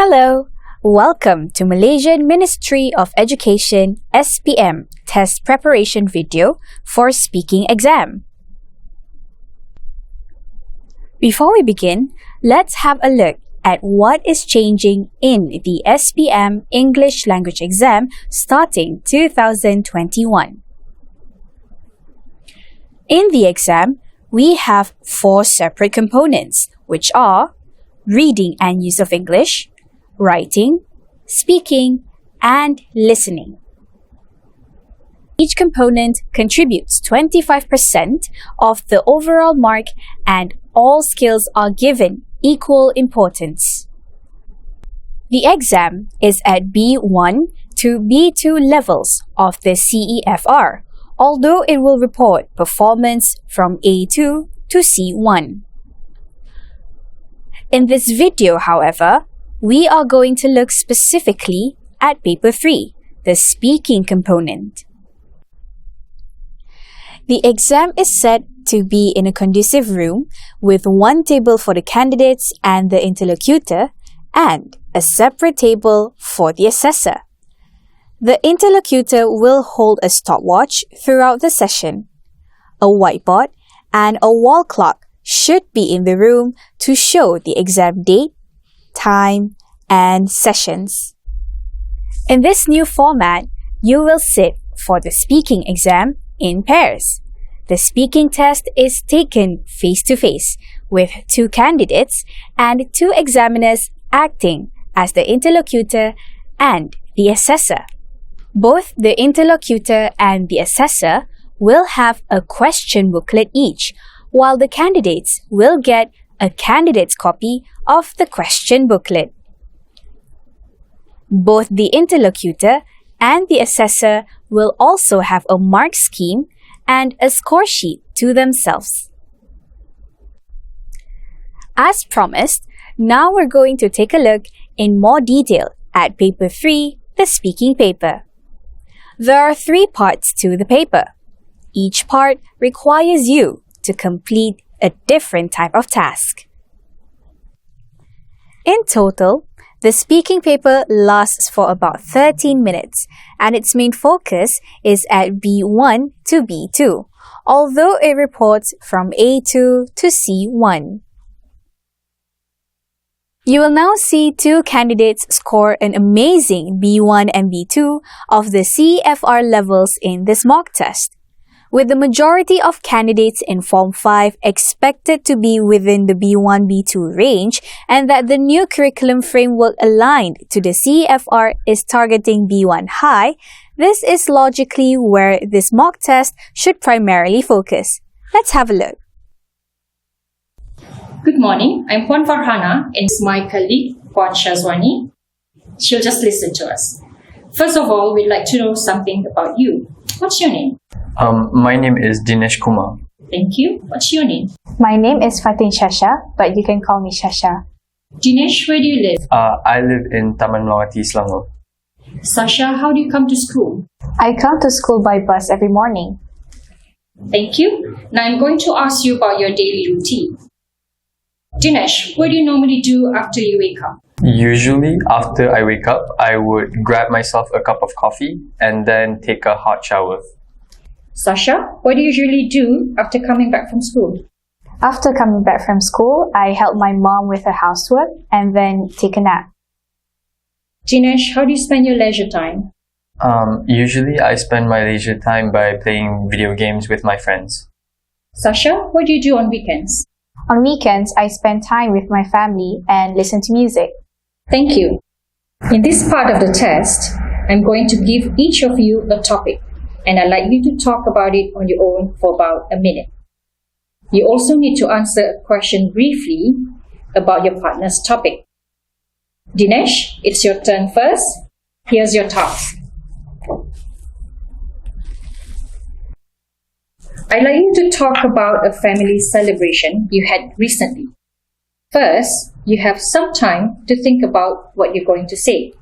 Hello, welcome to Malaysian Ministry of Education SPM test preparation video for speaking exam. Before we begin, let's have a look at what is changing in the SPM English language exam starting 2021. In the exam, we have 4 separate components, which are reading and use of English, writing, speaking, and listening. Each component contributes 25% of the overall mark, and all skills are given equal importance. The exam is at B1 to B2 levels of the CEFR, although it will report performance from A2 to C1. In this video, however, we are going to look specifically at Paper 3, the speaking component. The exam is set to be in a conducive room with one table for the candidates and the interlocutor and a separate table for the assessor. The interlocutor will hold a stopwatch throughout the session. A whiteboard and a wall clock should be in the room to show the exam date, time, and sessions. In this new format, you will sit for the speaking exam in pairs. The speaking test is taken face-to-face with 2 candidates and 2 examiners acting as the interlocutor and the assessor. Both the interlocutor and the assessor will have a question booklet each, while the candidates will get a candidate's copy of the question booklet. Both the interlocutor and the assessor will also have a mark scheme and a score sheet to themselves. As promised, now we're going to take a look in more detail at Paper 3, the speaking paper. There are 3 parts to the paper. Each part requires you to complete a different type of task. In total, the speaking paper lasts for about 13 minutes and its main focus is at B1 to B2, although it reports from A2 to C1. You will now see 2 candidates score an amazing B1 and B2 of the CEFR levels in this mock test, with the majority of candidates in Form 5 expected to be within the B1-B2 range, and that the new curriculum framework aligned to the CEFR is targeting B1 high. This is logically where this mock test should primarily focus. Let's have a look. Good morning, I'm Puan Farhana and it's my colleague Puan Shazwani. She'll just listen to us. First of all, we'd like to know something about you. What's your name? My name is Dinesh Kumar. Thank you. What's your name? My name is Fatin Shasha, but you can call me Shasha. Dinesh, where do you live? I live in Taman Melati, Selangor. Sasha, how do you come to school? I come to school by bus every morning. Thank you. Now I'm going to ask you about your daily routine. Dinesh, what do you normally do after you wake up? Usually, after I wake up, I would grab myself a cup of coffee and then take a hot shower. Sasha, what do you usually do after coming back from school? After coming back from school, I help my mom with her housework and then take a nap. Dinesh, how do you spend your leisure time? Usually, I spend my leisure time by playing video games with my friends. Sasha, what do you do on weekends? On weekends, I spend time with my family and listen to music. Thank you. In this part of the test, I'm going to give each of you a topic, and I'd like you to talk about it on your own for about a minute. You also need to answer a question briefly about your partner's topic. Dinesh, it's your turn first. Here's your task. I'd like you to talk about a family celebration you had recently. First, you have some time to think about what you're going to say.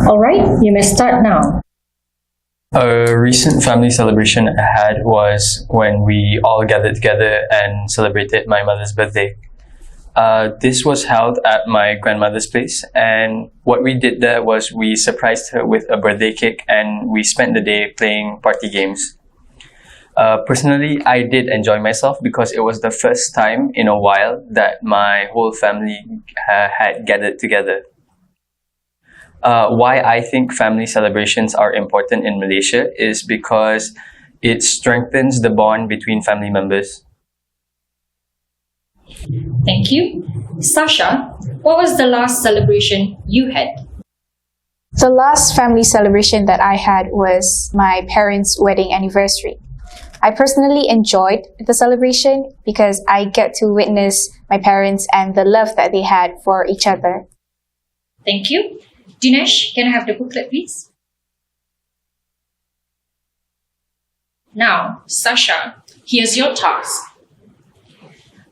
Alright, you may start now. A recent family celebration I had was when we all gathered together and celebrated my mother's birthday. This was held at my grandmother's place, and what we did there was we surprised her with a birthday cake and we spent the day playing party games. Personally, I did enjoy myself because it was the first time in a while that my whole family had gathered together. Why I think family celebrations are important in Malaysia is because it strengthens the bond between family members. Thank you. Sasha, what was the last celebration you had? The last family celebration that I had was my parents' wedding anniversary. I personally enjoyed the celebration because I get to witness my parents and the love that they had for each other. Thank you. Dinesh, can I have the booklet, please? Now, Sasha, here's your task.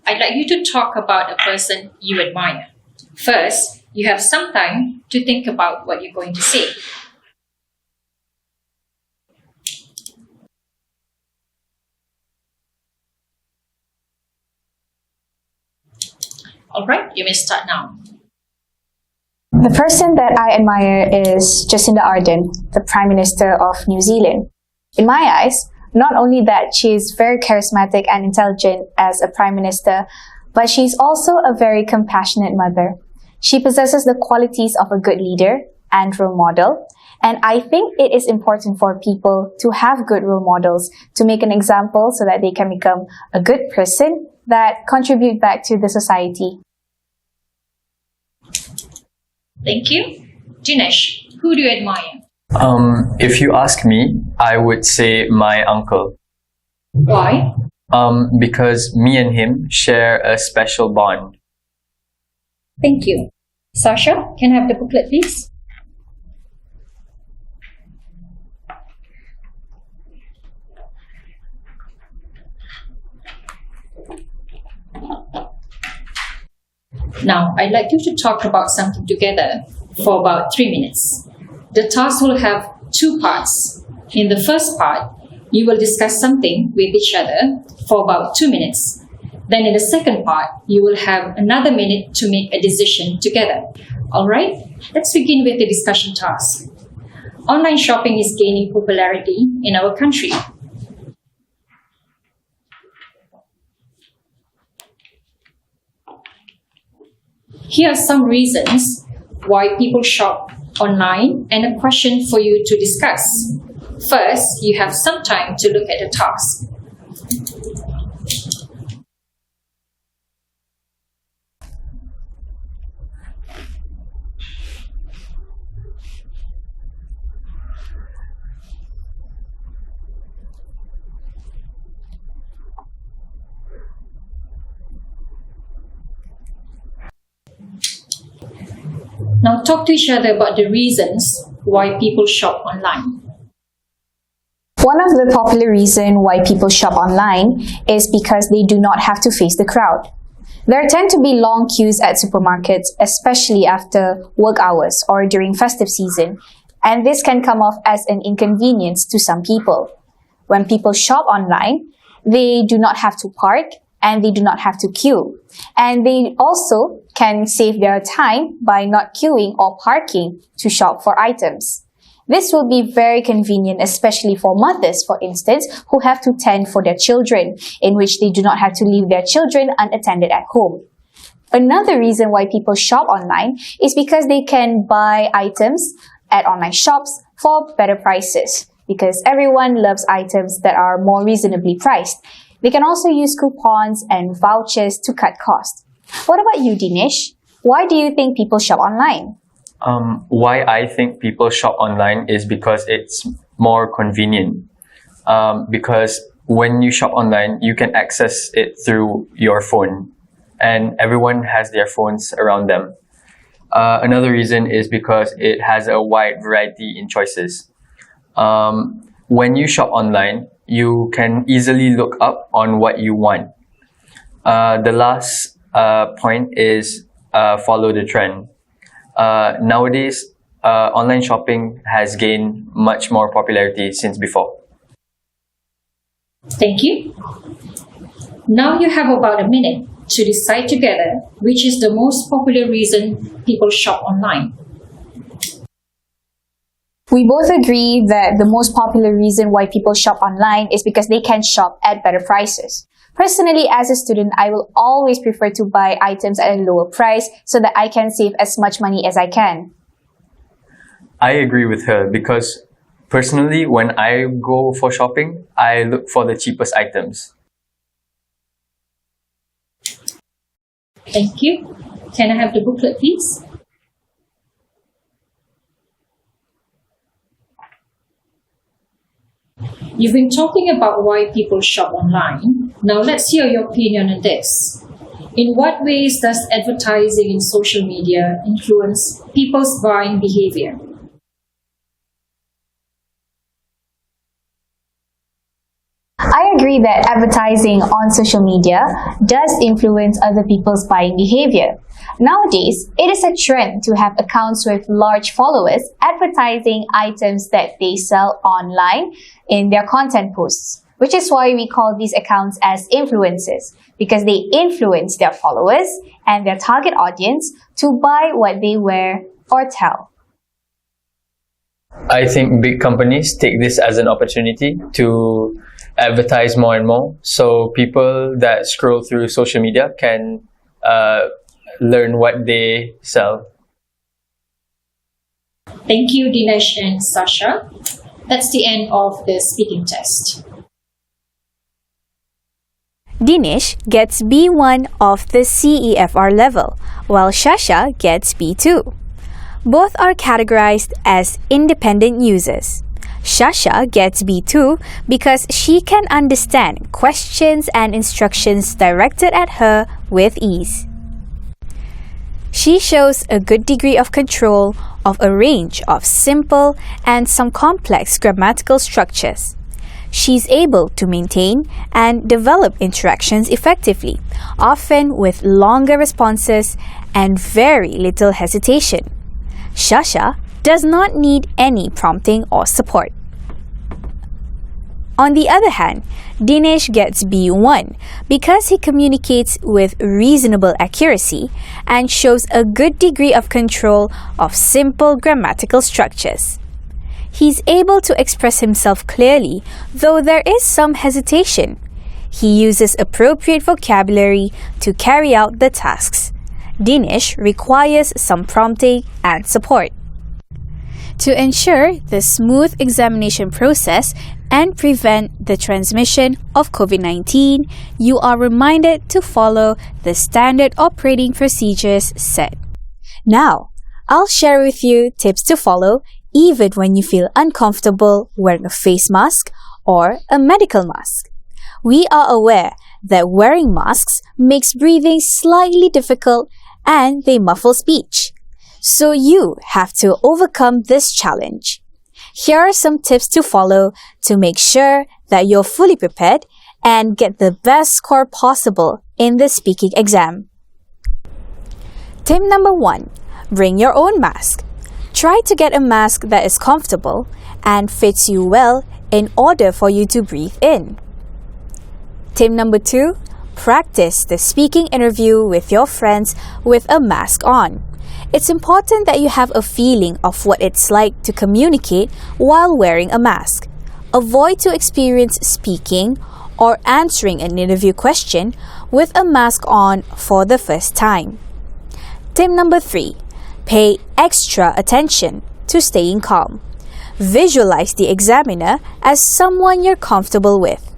I'd like you to talk about a person you admire. First, you have some time to think about what you're going to say. All right, you may start now. The person that I admire is Jacinda Ardern, the Prime Minister of New Zealand. In my eyes, not only that she is very charismatic and intelligent as a Prime Minister, but she's also a very compassionate mother. She possesses the qualities of a good leader and role model, and I think it is important for people to have good role models to make an example so that they can become a good person that contribute back to the society. Thank you. Dinesh, who do you admire? If you ask me, I would say my uncle. Why? Because me and him share a special bond. Thank you. Sasha, can I have the booklet, please? Now, I'd like you to talk about something together for about 3 minutes. The task will have 2 parts. In the first part, you will discuss something with each other for about 2 minutes. Then in the second part, you will have another minute to make a decision together. All right, let's begin with the discussion task. Online shopping is gaining popularity in our country. Here are some reasons why people shop online and a question for you to discuss. First, you have some time to look at the task. Now talk to each other about the reasons why people shop online. One of the popular reasons why people shop online is because they do not have to face the crowd. There tend to be long queues at supermarkets, especially after work hours or during festive season, and this can come off as an inconvenience to some people. When people shop online, they do not have to park and they do not have to queue. And they also can save their time by not queuing or parking to shop for items. This will be very convenient, especially for mothers, for instance, who have to tend for their children, in which they do not have to leave their children unattended at home. Another reason why people shop online is because they can buy items at online shops for better prices, because everyone loves items that are more reasonably priced. They can also use coupons and vouchers to cut costs. What about you, Dinesh? Why do you think people shop online? Why I think people shop online is because it's more convenient. Because when you shop online, you can access it through your phone, and everyone has their phones around them. Another reason is because it has a wide variety in choices. When you shop online, you can easily look up on what you want. The last point is follow the trend. Nowadays, online shopping has gained much more popularity since before. Thank you. Now you have about a minute to decide together which is the most popular reason people shop online. We both agree that the most popular reason why people shop online is because they can shop at better prices. Personally, as a student, I will always prefer to buy items at a lower price so that I can save as much money as I can. I agree with her because personally, when I go for shopping, I look for the cheapest items. Thank you. Can I have the booklet, please? You've been talking about why people shop online. Now let's hear your opinion on this. In what ways does advertising in social media influence people's buying behavior? I agree that advertising on social media does influence other people's buying behavior. Nowadays, it is a trend to have accounts with large followers advertising items that they sell online in their content posts, which is why we call these accounts as influencers, because they influence their followers and their target audience to buy what they wear or tell. I think big companies take this as an opportunity to advertise more and more, so people that scroll through social media can learn what they sell. Thank you, Dinesh and Sasha. That's the end of the speaking test. Dinesh gets B1 of the CEFR level, while Shasha gets B2. Both are categorized as independent users. Shasha gets B2 because she can understand questions and instructions directed at her with ease. She shows a good degree of control of a range of simple and some complex grammatical structures. She's able to maintain and develop interactions effectively, often with longer responses and very little hesitation. Shasha does not need any prompting or support. On the other hand, Dinesh gets B1 because he communicates with reasonable accuracy and shows a good degree of control of simple grammatical structures. He's able to express himself clearly, though there is some hesitation. He uses appropriate vocabulary to carry out the tasks. Dinesh requires some prompting and support. To ensure the smooth examination process and prevent the transmission of COVID-19, you are reminded to follow the standard operating procedures set. Now, I'll share with you tips to follow even when you feel uncomfortable wearing a face mask or a medical mask. We are aware that wearing masks makes breathing slightly difficult and they muffle speech. So you have to overcome this challenge. Here are some tips to follow to make sure that you're fully prepared and get the best score possible in the speaking exam. Tip number 1. Bring your own mask. Try to get a mask that is comfortable and fits you well in order for you to breathe in. Tip number 2. Practice the speaking interview with your friends with a mask on. It's important that you have a feeling of what it's like to communicate while wearing a mask. Avoid to experience speaking or answering an interview question with a mask on for the first time. Tip number 3. Pay extra attention to staying calm. Visualize the examiner as someone you're comfortable with.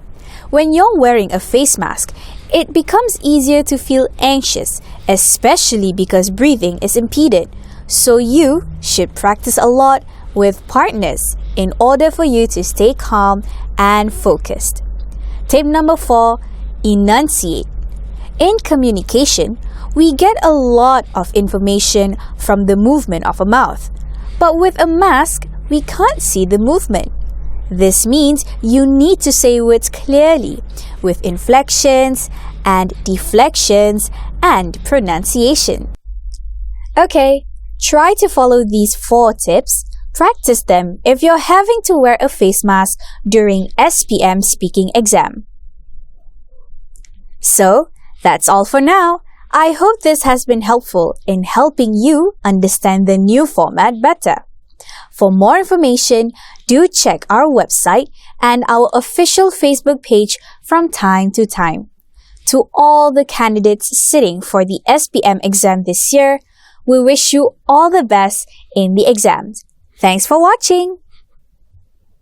When you're wearing a face mask, it becomes easier to feel anxious, especially because breathing is impeded. So you should practice a lot with partners in order for you to stay calm and focused. Tip number 4, enunciate. In communication, we get a lot of information from the movement of a mouth. But with a mask, we can't see the movement. This means you need to say words clearly with inflections and deflections and pronunciation. Okay, Try to follow these 4 tips. Practice them if you're having to wear a face mask during SPM speaking exam. So, that's all for now. I hope this has been helpful in helping you understand the new format better. For more information, do check our website and our official Facebook page from time to time. To all the candidates sitting for the SPM exam this year, we wish you all the best in the exams. Thanks for watching!